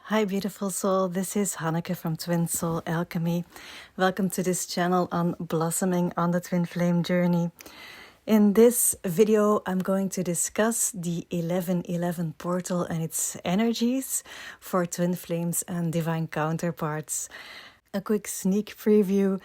Hi, beautiful soul. This is Hanneke from Twin Soul Alchemy. Welcome to this channel on blossoming on the twin flame journey. In this video, I'm going to discuss the 1111 portal and its energies for twin flames and divine counterparts. A quick sneak preview.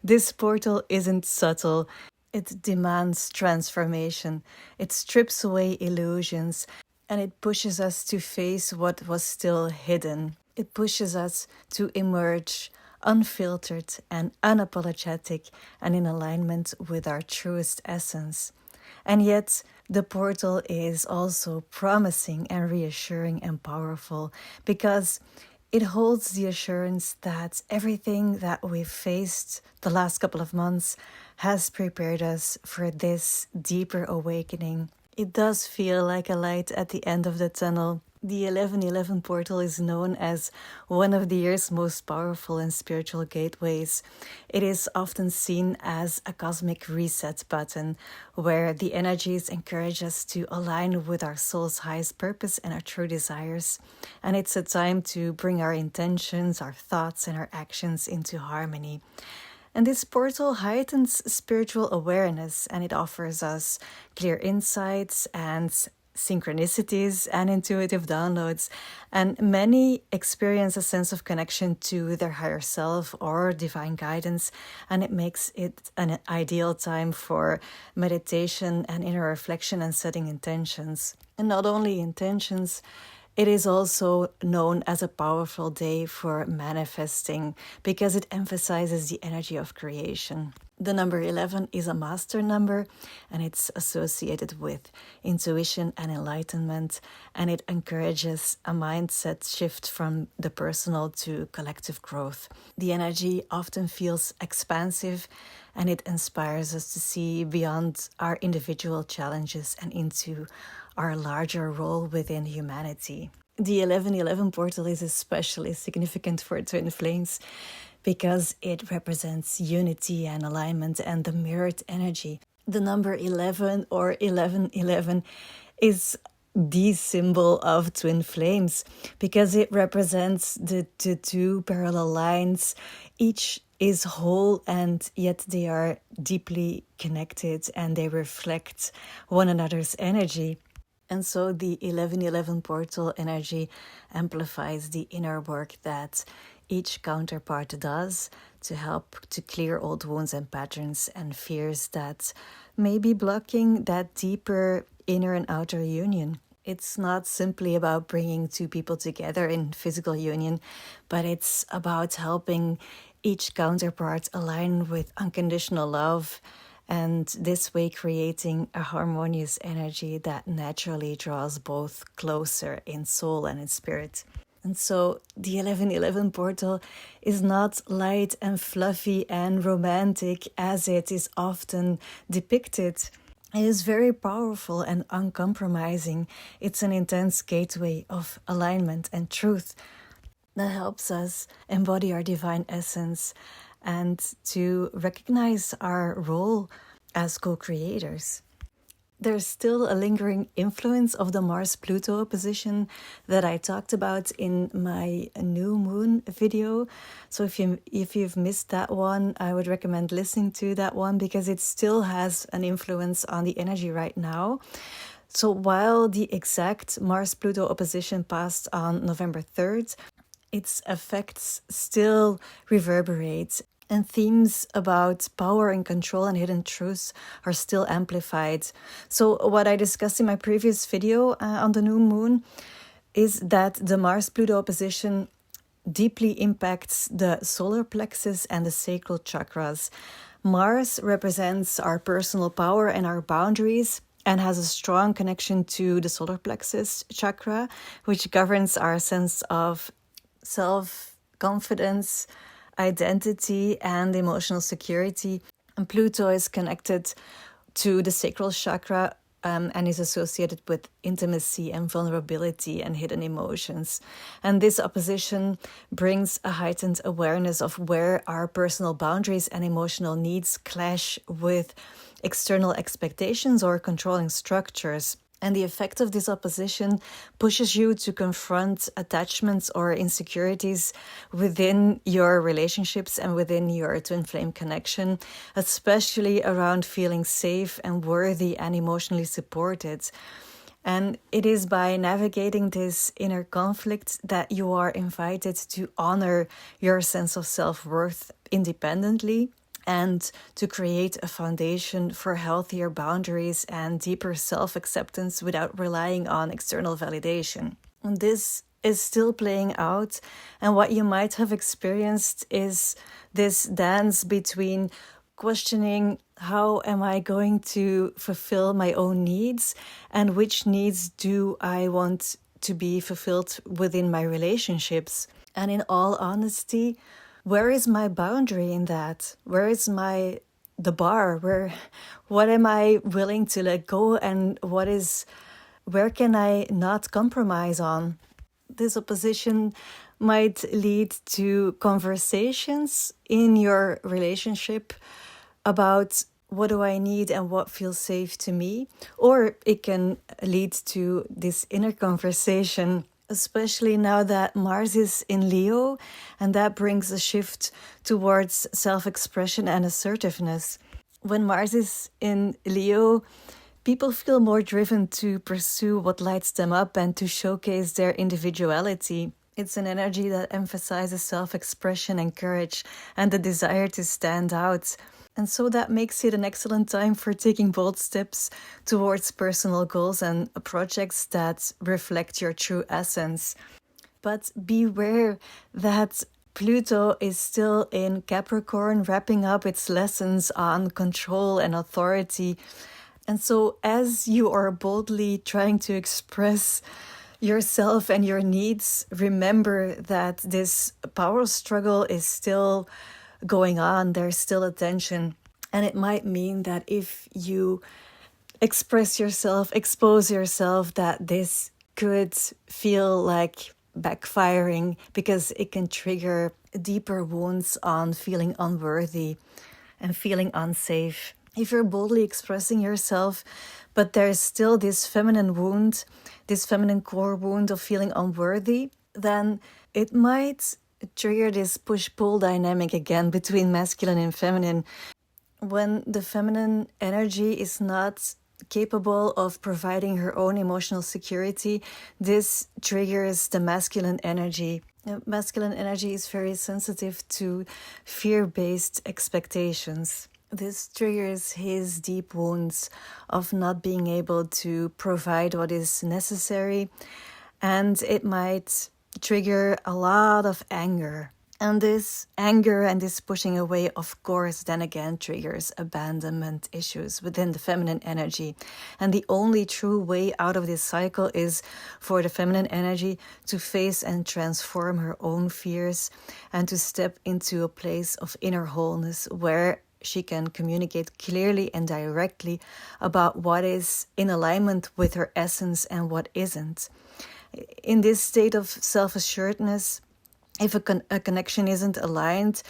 This portal isn't subtle. It demands transformation. It strips away illusions. And it pushes us to face what was still hidden. It pushes us to emerge unfiltered and unapologetic and in alignment with our truest essence. And yet, the portal is also promising and reassuring and powerful because it holds the assurance that everything that we've faced the last couple of months has prepared us for this deeper awakening. It does feel like a light at the end of the tunnel. The 1111 portal is known as one of the year's most powerful and spiritual gateways. It is often seen as a cosmic reset button where the energies encourage us to align with our soul's highest purpose and our true desires. And it's a time to bring our intentions, our thoughts, and our actions into harmony. And this portal heightens spiritual awareness, and it offers us clear insights and synchronicities and intuitive downloads. And many experience a sense of connection to their higher self or divine guidance, and it makes it an ideal time for meditation and inner reflection and setting intentions. And not only intentions, it is also known as a powerful day for manifesting because it emphasizes the energy of creation. The number 11 is a master number and it's associated with intuition and enlightenment, and it encourages a mindset shift from the personal to collective growth. The energy often feels expansive and it inspires us to see beyond our individual challenges and into our larger role within humanity. The 1111 portal is especially significant for twin flames because it represents unity and alignment and the mirrored energy. The number 11 or 1111 is the symbol of twin flames because it represents the two parallel lines. Each is whole and yet they are deeply connected and they reflect one another's energy. And so the 1111 portal energy amplifies the inner work that each counterpart does to help to clear old wounds and patterns and fears that may be blocking that deeper inner and outer union. It's not simply about bringing two people together in physical union, but it's about helping each counterpart align with unconditional love, and this way creating a harmonious energy that naturally draws both closer in soul and in spirit. And so the 1111 portal is not light and fluffy and romantic as it is often depicted. It is very powerful and uncompromising. It's an intense gateway of alignment and truth that helps us embody our divine essence and to recognize our role as co-creators. There's still a lingering influence of the Mars-Pluto opposition that I talked about in my new moon video. So if you've missed that one, I would recommend listening to that one because it still has an influence on the energy right now. So while the exact Mars-Pluto opposition passed on November 3rd, its effects still reverberate, and themes about power and control and hidden truths are still amplified. So what I discussed in my previous video on the new moon is that the Mars-Pluto opposition deeply impacts the solar plexus and the sacral chakras. Mars represents our personal power and our boundaries, and has a strong connection to the solar plexus chakra, which governs our sense of self-confidence, identity, and emotional security. And Pluto is connected to the sacral chakra and is associated with intimacy and vulnerability and hidden emotions. And this opposition brings a heightened awareness of where our personal boundaries and emotional needs clash with external expectations or controlling structures. And the effect of this opposition pushes you to confront attachments or insecurities within your relationships and within your twin flame connection, especially around feeling safe and worthy and emotionally supported. And it is by navigating this inner conflict that you are invited to honor your sense of self-worth independently and to create a foundation for healthier boundaries and deeper self-acceptance without relying on external validation. And this is still playing out, and what you might have experienced is this dance between questioning how am I going to fulfill my own needs and which needs do I want to be fulfilled within my relationships. And in all honesty, where is my boundary in that? Where is the bar? What am I willing to let go, and where can I not compromise on? This opposition might lead to conversations in your relationship about what do I need and what feels safe to me, or it can lead to this inner conversation, especially now that Mars is in Leo, and that brings a shift towards self-expression and assertiveness. When Mars is in Leo, people feel more driven to pursue what lights them up and to showcase their individuality. It's an energy that emphasizes self-expression and courage and the desire to stand out. And so that makes it an excellent time for taking bold steps towards personal goals and projects that reflect your true essence. But beware that Pluto is still in Capricorn, wrapping up its lessons on control and authority. And so as you are boldly trying to express yourself and your needs, remember that this power struggle is still going on. There's still a tension. And it might mean that if you express yourself, expose yourself, that this could feel like backfiring because it can trigger deeper wounds on feeling unworthy and feeling unsafe. If you're boldly expressing yourself, but there's still this feminine wound, this feminine core wound of feeling unworthy, then it might trigger this push-pull dynamic again between masculine and feminine. When the feminine energy is not capable of providing her own emotional security, this triggers the masculine energy. Masculine energy is very sensitive to fear-based expectations. This triggers his deep wounds of not being able to provide what is necessary, and it might trigger a lot of anger. And this anger and this pushing away, of course, then again triggers abandonment issues within the feminine energy. And the only true way out of this cycle is for the feminine energy to face and transform her own fears and to step into a place of inner wholeness where she can communicate clearly and directly about what is in alignment with her essence and what isn't. In this state of self-assuredness, if a connection isn't aligned,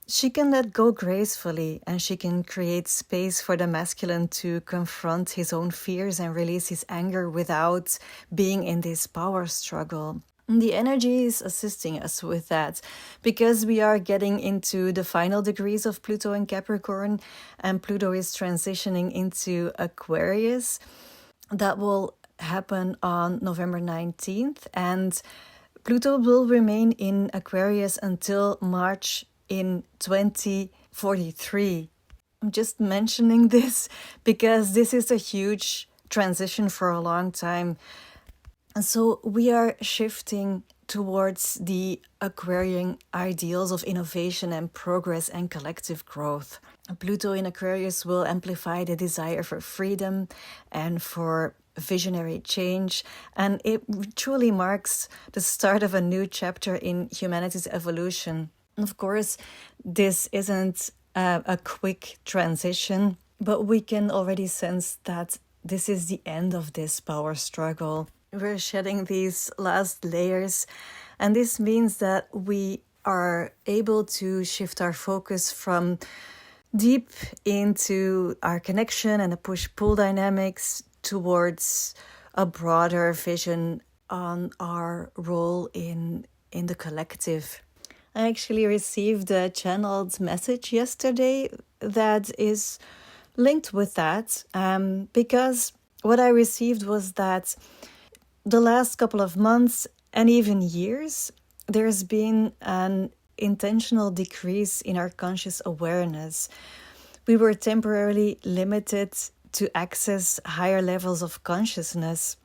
she can let go gracefully and she can create space for the masculine to confront his own fears and release his anger without being in this power struggle. The energy is assisting us with that because we are getting into the final degrees of Pluto in Capricorn, and Pluto is transitioning into Aquarius. That will happen on November 19th, and Pluto will remain in Aquarius until March in 2043. I'm just mentioning this because this is a huge transition for a long time. And so we are shifting towards the Aquarian ideals of innovation and progress and collective growth. Pluto in Aquarius will amplify the desire for freedom and for visionary change, and it truly marks the start of a new chapter in humanity's evolution. And of course, this isn't a quick transition, but we can already sense that this is the end of this power struggle. We're shedding these last layers, and this means that we are able to shift our focus from deep into our connection and the push-pull dynamics towards a broader vision on our role in the collective. I actually received a channeled message yesterday that is linked with that, because what I received was that the last couple of months and even years, there's been an intentional decrease in our conscious awareness. We were temporarily limited to access higher levels of consciousness.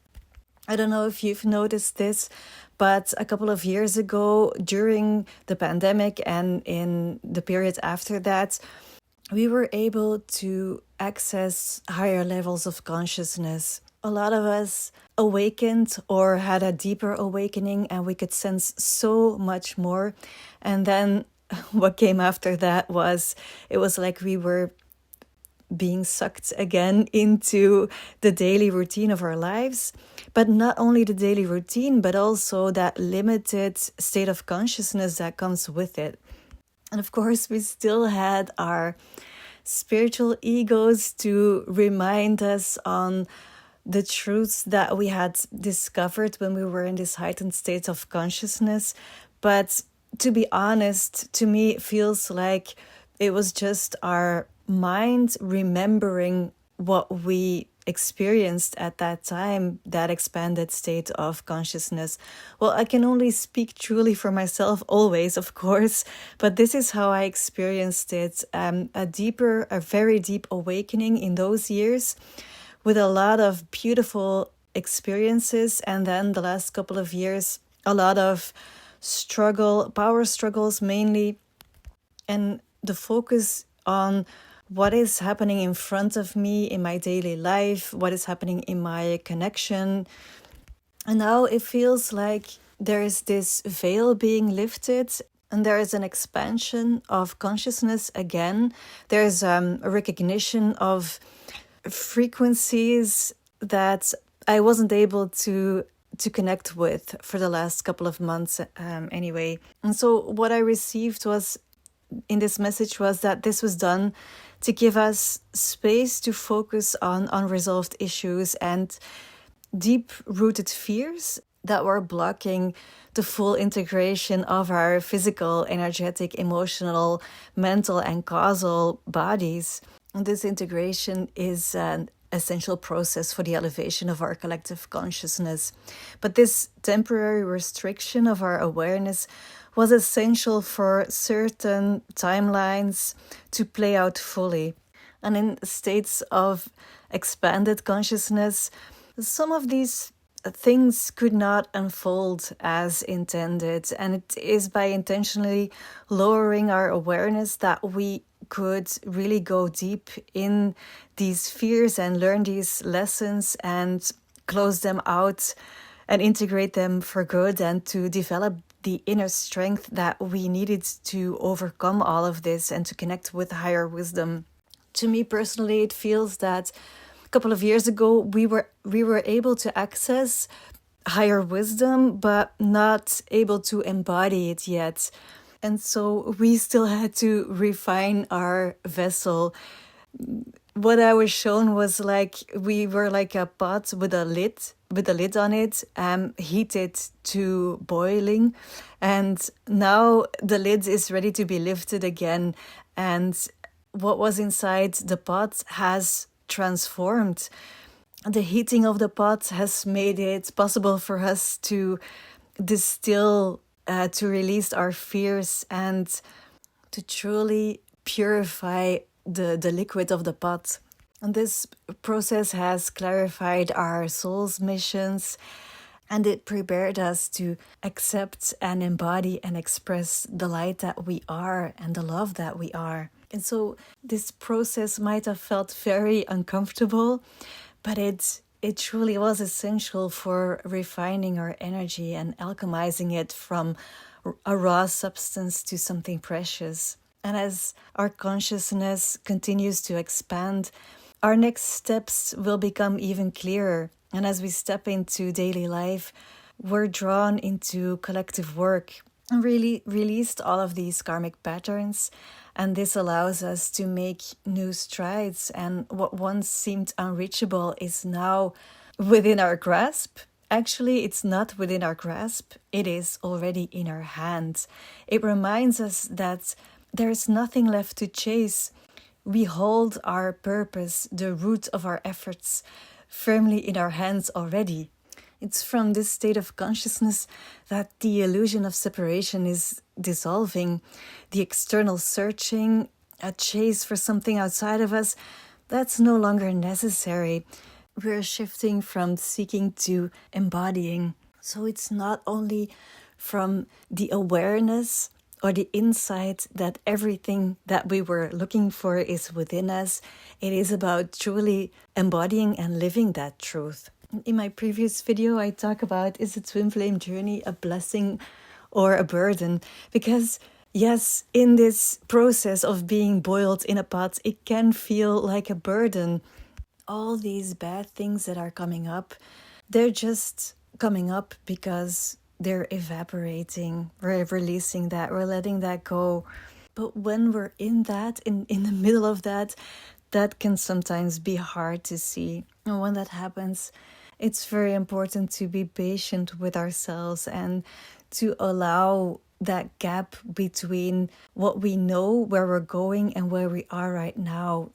I don't know if you've noticed this, but a couple of years ago, during the pandemic and in the period after that, we were able to access higher levels of consciousness. A lot of us awakened or had a deeper awakening, and we could sense so much more. And then what came after that was, it was like we were being sucked again into the daily routine of our lives. But not only the daily routine, but also that limited state of consciousness that comes with it. And of course, we still had our spiritual egos to remind us on the truths that we had discovered when we were in this heightened state of consciousness. But to be honest, to me, it feels like it was just our mind remembering what we experienced at that time, that expanded state of consciousness. Well, I can only speak truly for myself always, of course, but this is how I experienced it. A very deep awakening in those years with a lot of beautiful experiences. And then the last couple of years, a lot of power struggles mainly, and the focus on what is happening in front of me in my daily life, what is happening in my connection. And now it feels like there is this veil being lifted, and there is an expansion of consciousness again. There's a recognition of frequencies that I wasn't able to connect with for the last couple of months anyway. And so what I received was in this message was that this was done to give us space to focus on unresolved issues and deep-rooted fears that were blocking the full integration of our physical, energetic, emotional, mental, and causal bodies. And this integration is an essential process for the elevation of our collective consciousness. But this temporary restriction of our awareness was essential for certain timelines to play out fully. And in states of expanded consciousness, some of these things could not unfold as intended. And it is by intentionally lowering our awareness that we could really go deep in these fears and learn these lessons and close them out and integrate them for good, and to develop the inner strength that we needed to overcome all of this and to connect with higher wisdom. To me personally, it feels that a couple of years ago we were able to access higher wisdom, but not able to embody it yet. And so we still had to refine our vessel. What I was shown was like we were like a pot with a lid on it, heated to boiling, and now the lid is ready to be lifted again, and what was inside the pot has transformed. The heating of the pot has made it possible for us to distill, to release our fears, and to truly purify the liquid of the pot. And this process has clarified our soul's missions, and it prepared us to accept and embody and express the light that we are and the love that we are. And so this process might have felt very uncomfortable, but it truly was essential for refining our energy and alchemizing it from a raw substance to something precious. And as our consciousness continues to expand, our next steps will become even clearer. And as we step into daily life, we're drawn into collective work and really released all of these karmic patterns. And this allows us to make new strides. And what once seemed unreachable is now within our grasp. Actually, it's not within our grasp, it is already in our hands. It reminds us that there's nothing left to chase. We hold our purpose, the root of our efforts, firmly in our hands already. It's from this state of consciousness that the illusion of separation is dissolving. The external searching, a chase for something outside of us, that's no longer necessary. We're shifting from seeking to embodying. So it's not only from the awareness or the insight that everything that we were looking for is within us. It is about truly embodying and living that truth. In my previous video, I talk about, is a twin flame journey a blessing or a burden? Because yes, in this process of being boiled in a pot, it can feel like a burden. All these bad things that are coming up, they're just coming up because they're evaporating. We're releasing that, we're letting that go. But when we're in that, in the middle of that, that can sometimes be hard to see. And when that happens, it's very important to be patient with ourselves and to allow that gap between what we know, where we're going, and where we are right now,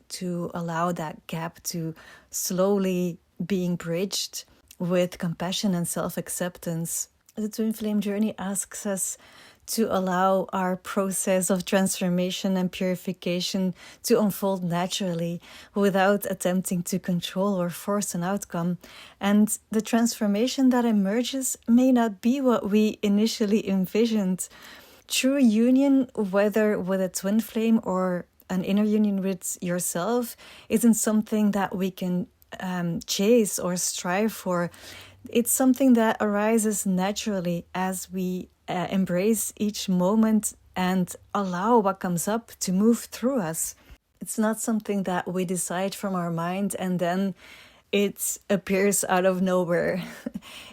to allow that gap to slowly being bridged with compassion and self-acceptance. The twin flame journey asks us to allow our process of transformation and purification to unfold naturally without attempting to control or force an outcome. And the transformation that emerges may not be what we initially envisioned. True union, whether with a twin flame or an inner union with yourself, isn't something that we can chase or strive for. It's something that arises naturally as we embrace each moment and allow what comes up to move through us. It's not something that we decide from our mind and then it appears out of nowhere.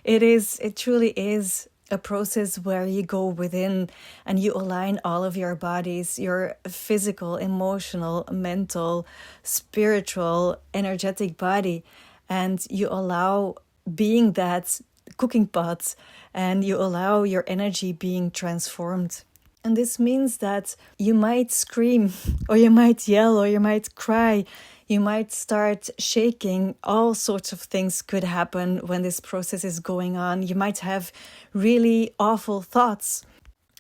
It truly is a process where you go within and you align all of your bodies, your physical, emotional, mental, spiritual, energetic body, and you allow being that cooking pot and you allow your energy being transformed. And this means that you might scream or you might yell or you might cry. You might start shaking. All sorts of things could happen when this process is going on. You might have really awful thoughts,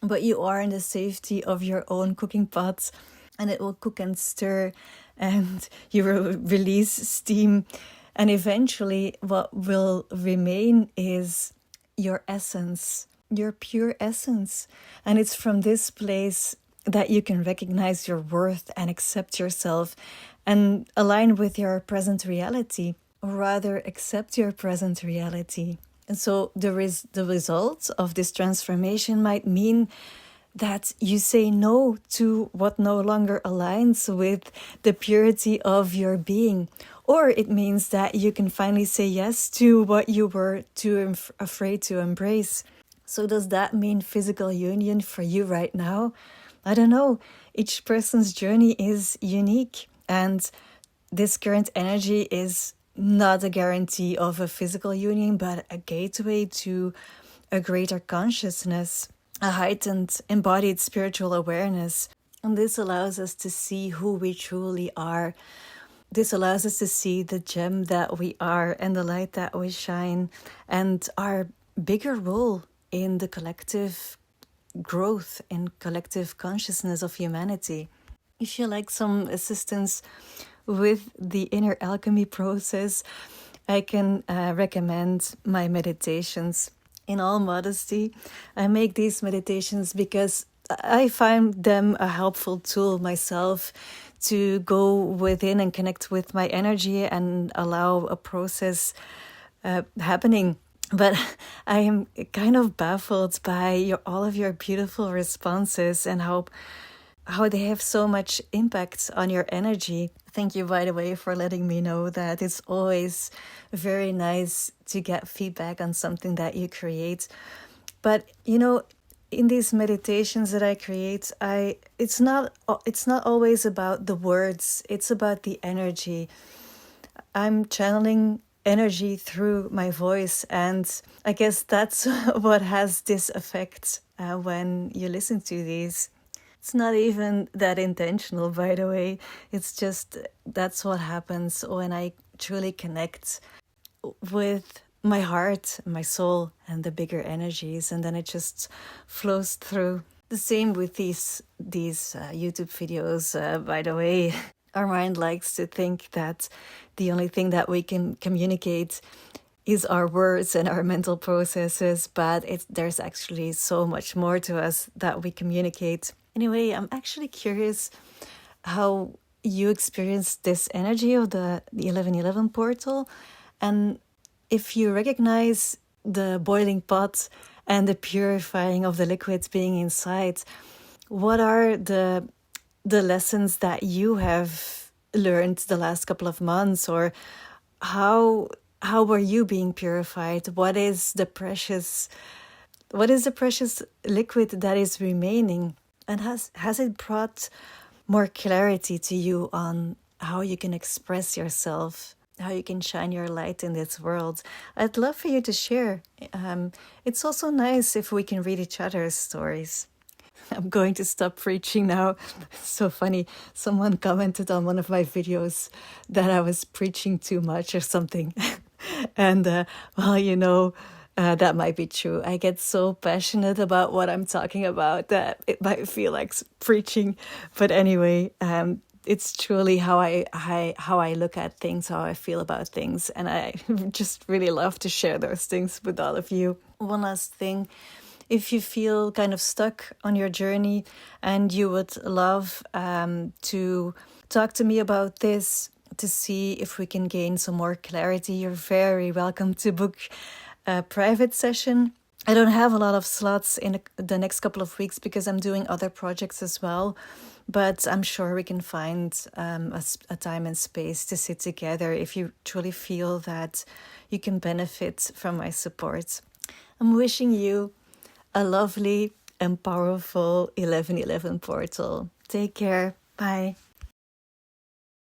but you are in the safety of your own cooking pot and it will cook and stir and you will release steam. And eventually what will remain is your essence, your pure essence. And it's from this place that you can recognize your worth and accept yourself and align with your present reality, or rather accept your present reality. And so the result of this transformation might mean that you say no to what no longer aligns with the purity of your being. Or it means that you can finally say yes to what you were too afraid to embrace. So does that mean physical union for you right now? I don't know. Each person's journey is unique. And this current energy is not a guarantee of a physical union, but a gateway to a greater consciousness, a heightened, embodied spiritual awareness. And this allows us to see who we truly are. This allows us to see the gem that we are and the light that we shine and our bigger role in the collective growth and collective consciousness of humanity. If you like some assistance with the inner alchemy process, I can recommend my meditations. In all modesty, I make these meditations because I find them a helpful tool myself to go within and connect with my energy and allow a process happening. But I am kind of baffled by all of your beautiful responses and how they have so much impact on your energy. Thank you, by the way, for letting me know that. It's always very nice to get feedback on something that you create. But, in these meditations that I create, it's not always about the words. It's about the energy. I'm channeling energy through my voice. And I guess that's what has this effect when you listen to these. It's not even that intentional, by the way. It's just that's what happens when I truly connect with my heart, my soul, and the bigger energies, and then it just flows through. The same with these YouTube videos, by the way. Our mind likes to think that the only thing that we can communicate is our words and our mental processes, but there's actually so much more to us that we communicate. Anyway, I'm actually curious how you experience this energy of the 1111 portal, and if you recognize the boiling pot and the purifying of the liquids being inside, what are the lessons that you have learned the last couple of months, or how were you being purified? What is the precious liquid that is remaining? And has it brought more clarity to you on how you can express yourself, how you can shine your light in this world? I'd love for you to share. It's also nice if we can read each other's stories. I'm going to stop preaching now. It's so funny. Someone commented on one of my videos that I was preaching too much or something. And, that might be true. I get so passionate about what I'm talking about that it might feel like preaching. But anyway, it's truly how I look at things, how I feel about things. And I just really love to share those things with all of you. One last thing. If you feel kind of stuck on your journey and you would love to talk to me about this, to see if we can gain some more clarity, you're very welcome to book a private session. I don't have a lot of slots in the next couple of weeks because I'm doing other projects as well. But I'm sure we can find a time and space to sit together if you truly feel that you can benefit from my support. I'm wishing you a lovely and powerful 1111 portal. Take care. Bye.